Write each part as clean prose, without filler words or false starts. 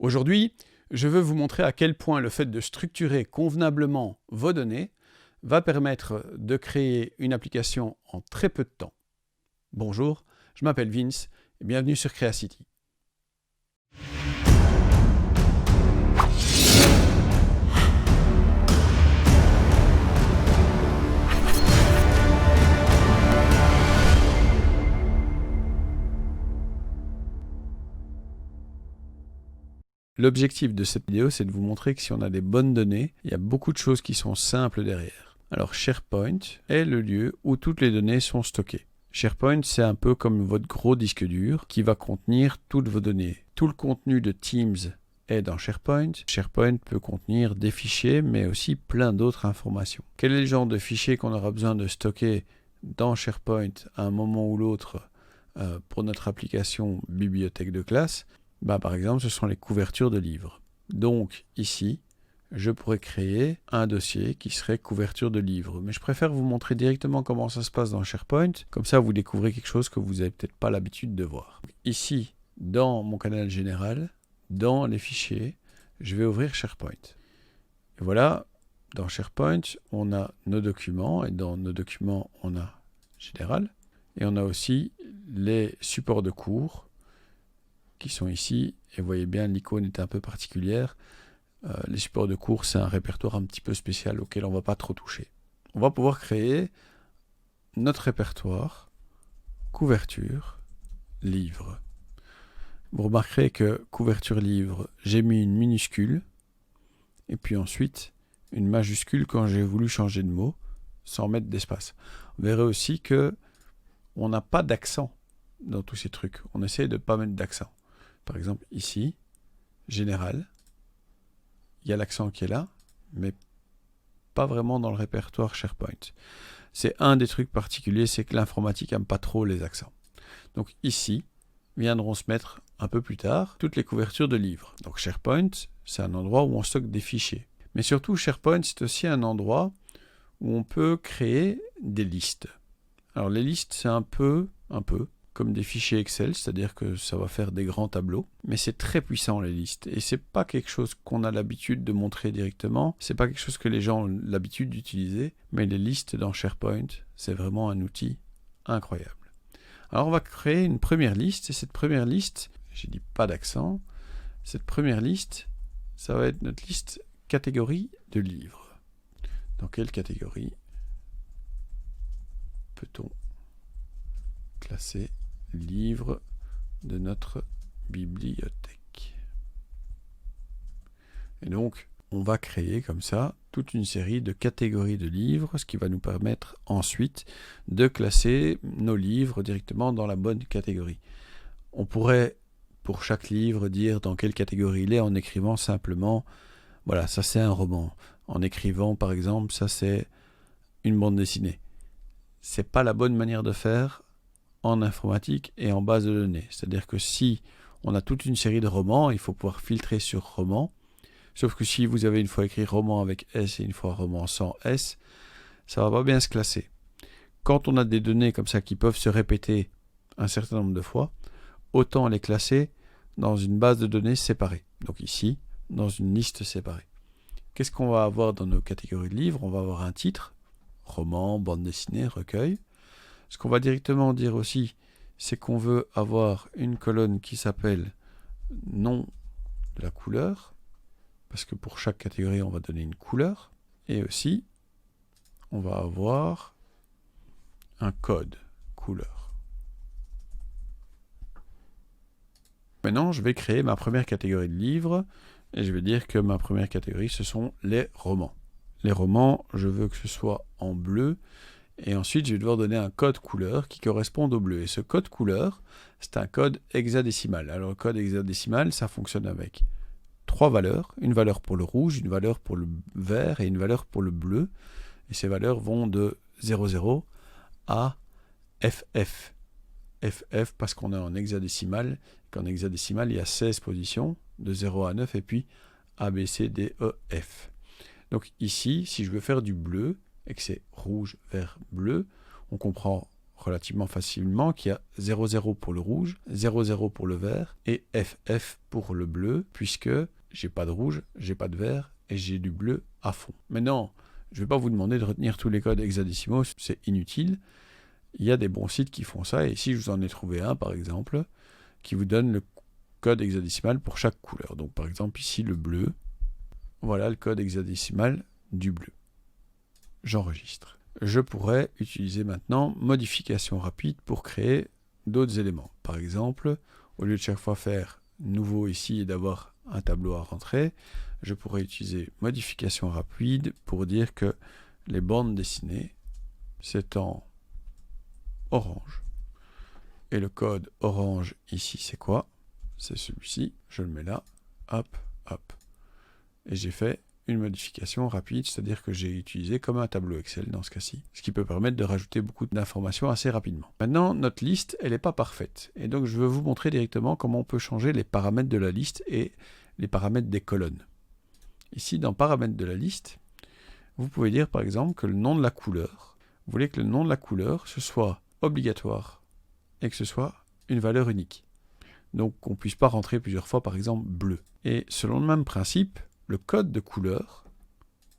Aujourd'hui, je veux vous montrer à quel point le fait de structurer convenablement vos données va permettre de créer une application en très peu de temps. Bonjour, je m'appelle Vince et bienvenue sur Creacity. L'objectif de cette vidéo, c'est de vous montrer que si on a des bonnes données, il y a beaucoup de choses qui sont simples derrière. Alors SharePoint est le lieu où toutes les données sont stockées. SharePoint, c'est un peu comme votre gros disque dur qui va contenir toutes vos données. Tout le contenu de Teams est dans SharePoint. SharePoint peut contenir des fichiers, mais aussi plein d'autres informations. Quel est le genre de fichier qu'on aura besoin de stocker dans SharePoint à un moment ou l'autre pour notre application bibliothèque de classe? Par exemple, ce sont les couvertures de livres. Donc ici, je pourrais créer un dossier qui serait couverture de livres. Mais je préfère vous montrer directement comment ça se passe dans SharePoint. Comme ça, vous découvrez quelque chose que vous n'avez peut-être pas l'habitude de voir. Ici, dans mon canal général, dans les fichiers, je vais ouvrir SharePoint. Et voilà, dans SharePoint, on a nos documents. Et dans nos documents, on a général. Et on a aussi les supports de cours qui sont ici, et vous voyez bien l'icône est un peu particulière. Les supports de cours, c'est un répertoire un petit peu spécial auquel on ne va pas trop toucher. On va pouvoir créer notre répertoire, couverture, livre. Vous remarquerez que couverture livre, j'ai mis une minuscule, et puis ensuite une majuscule quand j'ai voulu changer de mot, sans mettre d'espace. Vous verrez aussi que on n'a pas d'accent dans tous ces trucs. On essaie de ne pas mettre d'accent. Par exemple, ici, général, il y a l'accent qui est là, mais pas vraiment dans le répertoire SharePoint. C'est un des trucs particuliers, c'est que l'informatique n'aime pas trop les accents. Donc ici, viendront se mettre un peu plus tard toutes les couvertures de livres. Donc SharePoint, c'est un endroit où on stocke des fichiers. Mais surtout, SharePoint, c'est aussi un endroit où on peut créer des listes. Alors les listes, c'est un peu comme des fichiers Excel, c'est-à-dire que ça va faire des grands tableaux, mais c'est très puissant les listes, et c'est pas quelque chose qu'on a l'habitude de montrer directement, c'est pas quelque chose que les gens ont l'habitude d'utiliser, mais les listes dans SharePoint, c'est vraiment un outil incroyable. Alors on va créer une première liste, et cette première liste, j'ai dit pas d'accent, cette première liste, ça va être notre liste catégorie de livres. Dans quelle catégorie peut-on classer livres de notre bibliothèque? Et donc, on va créer comme ça toute une série de catégories de livres, ce qui va nous permettre ensuite de classer nos livres directement dans la bonne catégorie. On pourrait, pour chaque livre, dire dans quelle catégorie il est en écrivant simplement, voilà, ça c'est un roman. En écrivant, par exemple, ça c'est une bande dessinée. C'est pas la bonne manière de faire en informatique et en base de données. C'est-à-dire que si on a toute une série de romans, il faut pouvoir filtrer sur roman. Sauf que si vous avez une fois écrit roman avec S et une fois roman sans S, ça va pas bien se classer. Quand on a des données comme ça qui peuvent se répéter un certain nombre de fois, autant les classer dans une base de données séparée. Donc ici, dans une liste séparée. Qu'est-ce qu'on va avoir dans nos catégories de livres? On va avoir un titre, roman, bande dessinée, recueil. Ce qu'on va directement dire aussi, c'est qu'on veut avoir une colonne qui s'appelle nom de la couleur, parce que pour chaque catégorie, on va donner une couleur. Et aussi, on va avoir un code couleur. Maintenant, je vais créer ma première catégorie de livres, et je vais dire que ma première catégorie, ce sont les romans. Les romans, je veux que ce soit en bleu, et ensuite, je vais devoir donner un code couleur qui corresponde au bleu. Et ce code couleur, c'est un code hexadécimal. Alors, le code hexadécimal, ça fonctionne avec 3 valeurs. Une valeur pour le rouge, une valeur pour le vert et une valeur pour le bleu. Et ces valeurs vont de 00 à FF. FF parce qu'on est en hexadécimal. Qu'en hexadécimal, il y a 16 positions, de 0 à 9, et puis A, B, C, D, E, F. Donc ici, si je veux faire du bleu, et que c'est rouge, vert, bleu, on comprend relativement facilement qu'il y a 00 pour le rouge, 00 pour le vert et FF pour le bleu, puisque j'ai pas de rouge, j'ai pas de vert et j'ai du bleu à fond. Maintenant, je ne vais pas vous demander de retenir tous les codes hexadécimaux, c'est inutile. Il y a des bons sites qui font ça, et ici je vous en ai trouvé un par exemple, qui vous donne le code hexadécimal pour chaque couleur. Donc par exemple ici le bleu, voilà le code hexadécimal du bleu. J'enregistre. Je pourrais utiliser maintenant modification rapide pour créer d'autres éléments. Par exemple, au lieu de chaque fois faire nouveau ici et d'avoir un tableau à rentrer, je pourrais utiliser modification rapide pour dire que les bandes dessinées, c'est en orange. Et le code orange ici, c'est quoi? C'est celui-ci. Je le mets là. Hop, hop. Et j'ai fait une modification rapide, c'est-à-dire que j'ai utilisé comme un tableau Excel dans ce cas-ci, ce qui peut permettre de rajouter beaucoup d'informations assez rapidement. Maintenant, notre liste, elle n'est pas parfaite. Et donc, je vais vous montrer directement comment on peut changer les paramètres de la liste et les paramètres des colonnes. Ici, dans paramètres de la liste, vous pouvez dire par exemple que le nom de la couleur, vous voulez que le nom de la couleur, ce soit obligatoire et que ce soit une valeur unique. Donc, qu'on ne puisse pas rentrer plusieurs fois, par exemple, bleu. Et selon le même principe, le code de couleur,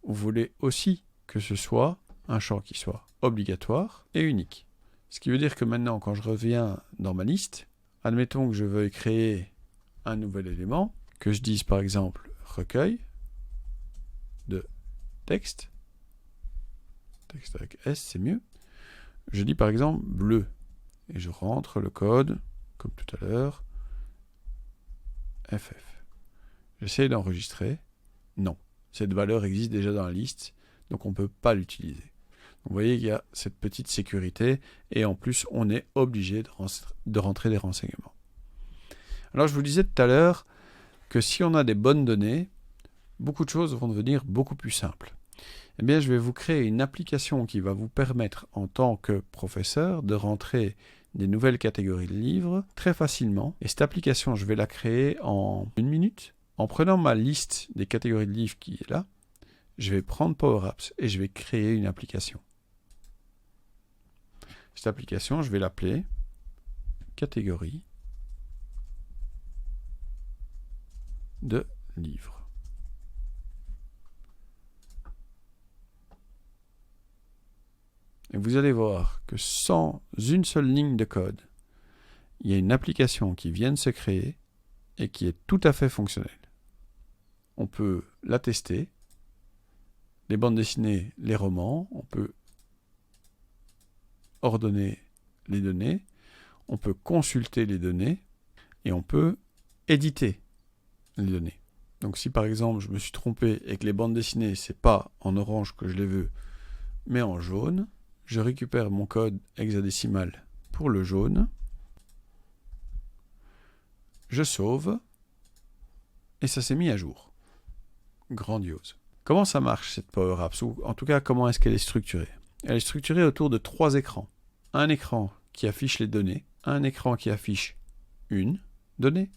vous voulez aussi que ce soit un champ qui soit obligatoire et unique. Ce qui veut dire que maintenant, quand je reviens dans ma liste, admettons que je veuille créer un nouvel élément, que je dise par exemple recueil de texte, texte avec S c'est mieux, je dis par exemple bleu, et je rentre le code, comme tout à l'heure, FF. J'essaie d'enregistrer. Non, cette valeur existe déjà dans la liste, donc on ne peut pas l'utiliser. Vous voyez qu'il y a cette petite sécurité, et en plus, on est obligé de rentrer des renseignements. Alors, je vous disais tout à l'heure que si on a des bonnes données, beaucoup de choses vont devenir beaucoup plus simples. Eh bien, je vais vous créer une application qui va vous permettre, en tant que professeur, de rentrer des nouvelles catégories de livres très facilement. Et cette application, je vais la créer en 1 minute. En prenant ma liste des catégories de livres qui est là, je vais prendre Power Apps et je vais créer une application. Cette application, je vais l'appeler catégorie de livres. Et vous allez voir que sans une seule ligne de code, il y a une application qui vient de se créer et qui est tout à fait fonctionnelle. On peut la tester, les bandes dessinées, les romans, on peut ordonner les données, on peut consulter les données et on peut éditer les données. Donc si par exemple je me suis trompé et que les bandes dessinées c'est pas en orange que je les veux mais en jaune, je récupère mon code hexadécimal pour le jaune, je sauve et ça s'est mis à jour. Grandiose. Comment ça marche cette Power Apps, ou en tout cas comment est-ce qu'elle est structurée? Elle est structurée autour de 3 écrans. Un écran qui affiche les données, un écran qui affiche une donnée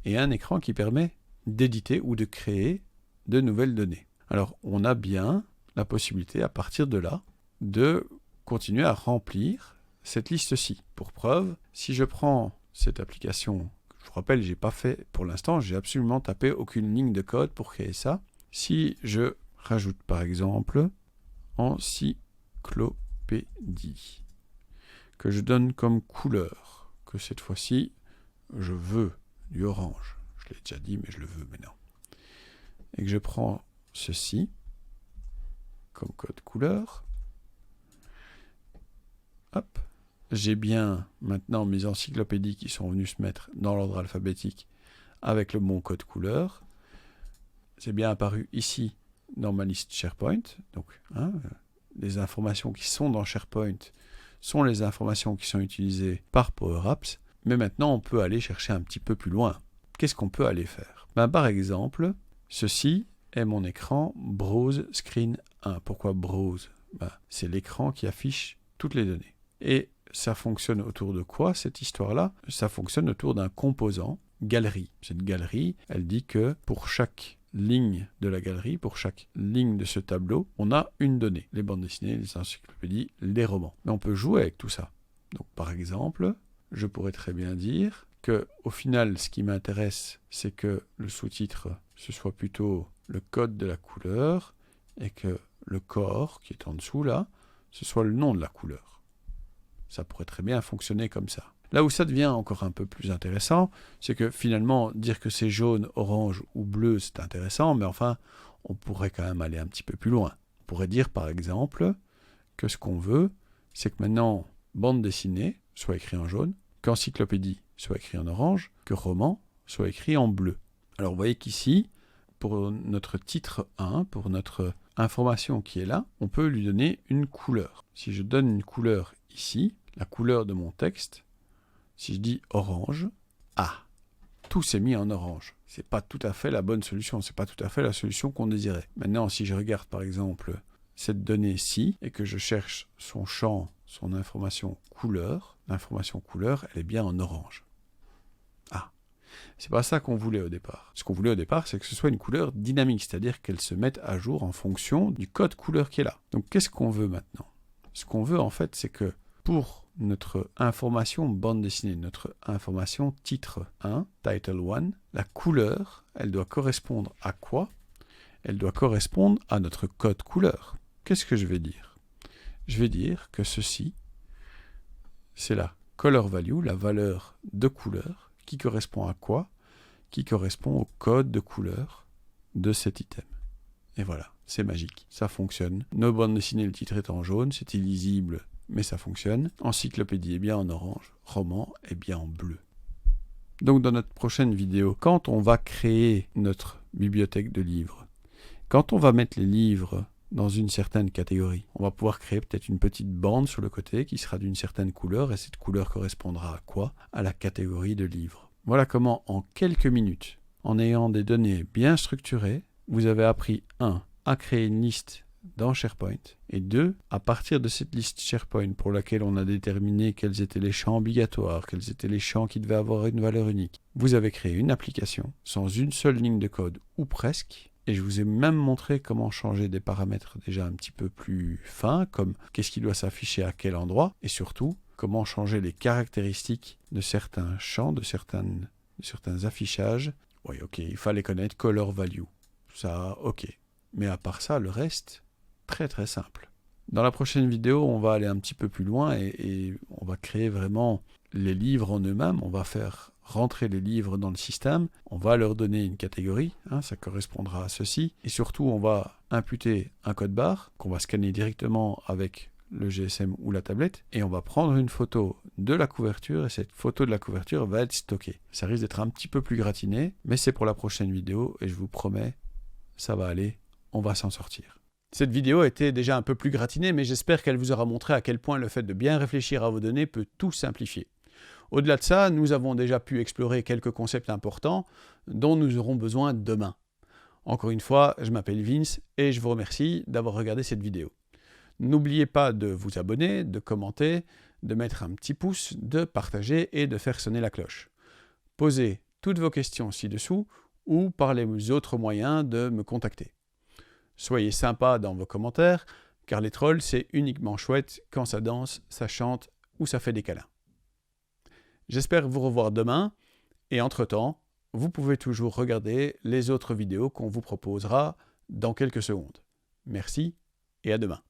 et un écran qui permet d'éditer ou de créer de nouvelles données. Alors on a bien la possibilité à partir de là de continuer à remplir cette liste-ci. Pour preuve, si je prends cette application, je vous rappelle, j'ai pas fait pour l'instant, j'ai absolument tapé aucune ligne de code pour créer ça. Si je rajoute par exemple encyclopédie, que je donne comme couleur, que cette fois-ci je veux du orange, je l'ai déjà dit mais je le veux maintenant, et que je prends ceci comme code couleur, hop, j'ai bien maintenant mes encyclopédies qui sont venues se mettre dans l'ordre alphabétique avec le bon code couleur. C'est bien apparu ici dans ma liste SharePoint. Donc, les informations qui sont dans SharePoint sont les informations qui sont utilisées par Power Apps. Mais maintenant, on peut aller chercher un petit peu plus loin. Qu'est-ce qu'on peut aller faire? Par exemple, ceci est mon écran Browse Screen 1. Pourquoi Browse? C'est l'écran qui affiche toutes les données. Et ça fonctionne autour de quoi, cette histoire-là? Ça fonctionne autour d'un composant galerie. Cette galerie, elle dit que pour chaque ligne de la galerie, pour chaque ligne de ce tableau, on a une donnée. Les bandes dessinées, les encyclopédies, les romans. Mais on peut jouer avec tout ça. Donc par exemple, je pourrais très bien dire que au final, ce qui m'intéresse, c'est que le sous-titre, ce soit plutôt le code de la couleur et que le corps, qui est en dessous là, ce soit le nom de la couleur. Ça pourrait très bien fonctionner comme ça. Là où ça devient encore un peu plus intéressant, c'est que finalement, dire que c'est jaune, orange ou bleu, c'est intéressant, mais enfin, on pourrait quand même aller un petit peu plus loin. On pourrait dire par exemple que ce qu'on veut, c'est que maintenant, bande dessinée soit écrit en jaune, qu'encyclopédie soit écrit en orange, que roman soit écrit en bleu. Alors vous voyez qu'ici, pour notre titre 1, pour notre information qui est là, on peut lui donner une couleur. Si je donne une couleur ici, la couleur de mon texte, si je dis orange, tout s'est mis en orange. C'est pas tout à fait la bonne solution, c'est pas tout à fait la solution qu'on désirait. Maintenant, si je regarde par exemple cette donnée-ci et que je cherche son champ, son information couleur, l'information couleur, elle est bien en orange. C'est pas ça qu'on voulait au départ. Ce qu'on voulait au départ, c'est que ce soit une couleur dynamique, c'est-à-dire qu'elle se mette à jour en fonction du code couleur qui est là. Donc qu'est-ce qu'on veut maintenant? Ce qu'on veut en fait, c'est que pour notre information bande dessinée, notre information titre 1, title 1, la couleur, elle doit correspondre à quoi? Elle doit correspondre à notre code couleur. Qu'est-ce que je vais dire? Je vais dire que ceci, c'est la color value, la valeur de couleur, qui correspond à quoi? Qui correspond au code de couleur de cet item. Et voilà, c'est magique, ça fonctionne. Nos bandes dessinées, le titre est en jaune, c'est illisible, mais ça fonctionne. Encyclopédie est bien en orange, roman est bien en bleu. Donc dans notre prochaine vidéo, quand on va créer notre bibliothèque de livres, quand on va mettre les livres dans une certaine catégorie, on va pouvoir créer peut-être une petite bande sur le côté qui sera d'une certaine couleur, et cette couleur correspondra à quoi? À la catégorie de livres. Voilà comment, en quelques minutes, en ayant des données bien structurées, vous avez appris 1. À créer une liste dans SharePoint, et 2. À partir de cette liste SharePoint pour laquelle on a déterminé quels étaient les champs obligatoires, quels étaient les champs qui devaient avoir une valeur unique, vous avez créé une application sans une seule ligne de code, ou presque, et je vous ai même montré comment changer des paramètres déjà un petit peu plus fins, comme qu'est-ce qui doit s'afficher à quel endroit, et surtout, comment changer les caractéristiques de certains champs, de certains affichages. Oui, ok, il fallait connaître color value. Ça, ok. Mais à part ça, le reste, très très simple. Dans la prochaine vidéo, on va aller un petit peu plus loin et on va créer vraiment les livres en eux-mêmes. On va faire rentrer les livres dans le système. On va leur donner une catégorie, ça correspondra à ceci. Et surtout, on va imputer un code barre qu'on va scanner directement avec le GSM ou la tablette, et on va prendre une photo de la couverture, et cette photo de la couverture va être stockée. Ça risque d'être un petit peu plus gratiné, mais c'est pour la prochaine vidéo, et je vous promets, ça va aller, on va s'en sortir. Cette vidéo était déjà un peu plus gratinée, mais j'espère qu'elle vous aura montré à quel point le fait de bien réfléchir à vos données peut tout simplifier. Au-delà de ça, nous avons déjà pu explorer quelques concepts importants dont nous aurons besoin demain. Encore une fois, je m'appelle Vince, et je vous remercie d'avoir regardé cette vidéo. N'oubliez pas de vous abonner, de commenter, de mettre un petit pouce, de partager et de faire sonner la cloche. Posez toutes vos questions ci-dessous ou par les autres moyens de me contacter. Soyez sympa dans vos commentaires, car les trolls, c'est uniquement chouette quand ça danse, ça chante ou ça fait des câlins. J'espère vous revoir demain, et entre-temps, vous pouvez toujours regarder les autres vidéos qu'on vous proposera dans quelques secondes. Merci et à demain.